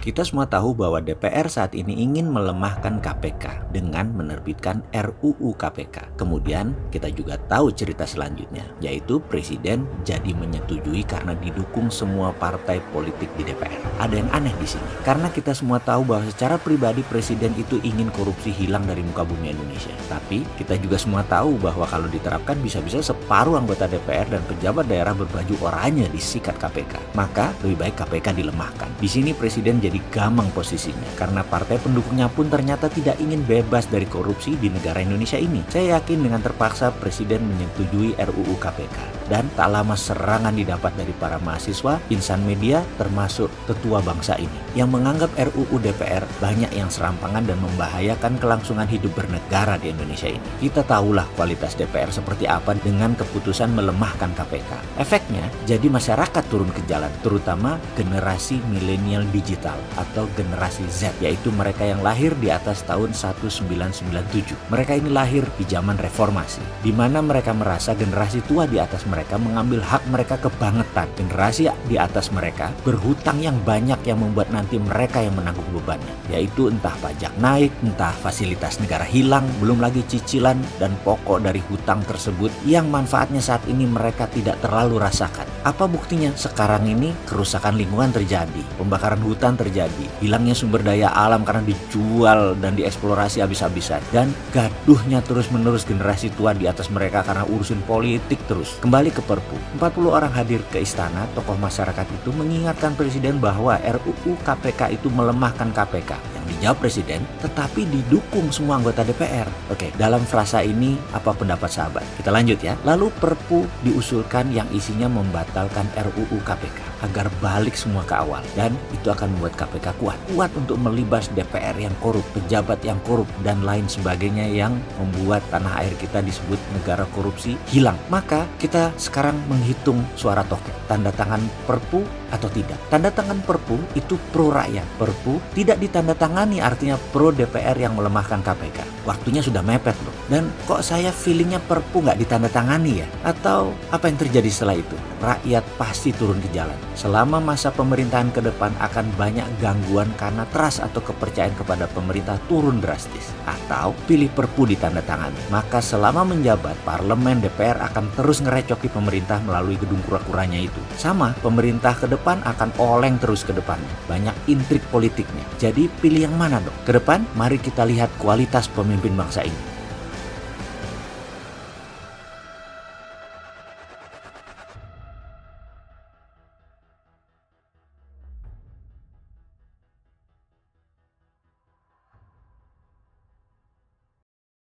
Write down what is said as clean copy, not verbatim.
Kita semua tahu bahwa DPR saat ini ingin melemahkan KPK dengan menerbitkan RUU KPK. Kemudian kita juga tahu cerita selanjutnya, yaitu Presiden jadi menyetujui karena didukung semua partai politik di DPR. Ada yang aneh di sini, karena kita semua tahu bahwa secara pribadi Presiden itu ingin korupsi hilang dari muka bumi Indonesia. Tapi kita juga semua tahu bahwa kalau diterapkan bisa-bisa separuh anggota DPR dan pejabat daerah berbaju oranye disikat KPK. Maka lebih baik KPK dilemahkan. Di sini Presiden jadi gamang posisinya karena partai pendukungnya pun ternyata tidak ingin bebas dari korupsi di negara Indonesia ini. Saya yakin dengan terpaksa Presiden menyetujui RUU KPK. Dan tak lama serangan didapat dari para mahasiswa, insan media, termasuk tetua bangsa ini, yang menganggap RUU DPR banyak yang serampangan dan membahayakan kelangsungan hidup bernegara di Indonesia ini. Kita tahulah kualitas DPR seperti apa dengan keputusan melemahkan KPK. Efeknya, jadi masyarakat turun ke jalan, terutama generasi milenial digital atau generasi Z, yaitu mereka yang lahir di atas tahun 1997. Mereka ini lahir di zaman reformasi, di mana mereka merasa generasi tua di atas mereka mengambil hak mereka kebangetan. Generasi di atas mereka berhutang yang banyak yang membuat nanti mereka yang menanggung bebannya, yaitu entah pajak naik, entah fasilitas negara hilang, belum lagi cicilan dan pokok dari hutang tersebut yang manfaatnya saat ini mereka tidak terlalu rasakan. Apa buktinya? Sekarang ini kerusakan lingkungan terjadi, pembakaran hutan terjadi, hilangnya sumber daya alam karena dijual dan dieksplorasi habis-habisan, dan gaduhnya terus-menerus generasi tua di atas mereka karena urusan politik terus. Kembali ke Perpu, 40 orang hadir ke istana, tokoh masyarakat itu mengingatkan Presiden bahwa RUU KPK itu melemahkan KPK. Yang dijawab Presiden, tetapi didukung semua anggota DPR. Oke, dalam frasa ini apa pendapat sahabat? Kita lanjut ya. Lalu Perpu diusulkan yang isinya membatalkan RUU KPK agar balik semua ke awal, dan itu akan membuat KPK kuat untuk melibas DPR yang korup, pejabat yang korup, dan lain sebagainya yang membuat tanah air kita disebut negara korupsi hilang. Maka kita sekarang menghitung suara toket, tanda tangan Perpu atau tidak. Tanda tangan Perpu itu pro rakyat. Perpu tidak ditandatangani artinya pro DPR yang melemahkan KPK. Waktunya sudah mepet loh. Dan kok saya feelingnya Perpu nggak ditandatangani ya? Atau apa yang terjadi setelah itu? Rakyat pasti turun ke jalan. Selama masa pemerintahan ke depan akan banyak gangguan karena trust atau kepercayaan kepada pemerintah turun drastis. Atau pilih Perpu ditandatangani. Maka selama menjabat, parlemen DPR akan terus ngerecoki pemerintah melalui gedung kura-kuranya itu. Sama, pemerintah ke depan akan oleng terus ke depannya. Banyak intrik politiknya. Jadi pilih yang mana dong? Ke depan, mari kita lihat kualitas pemimpin bangsa ini.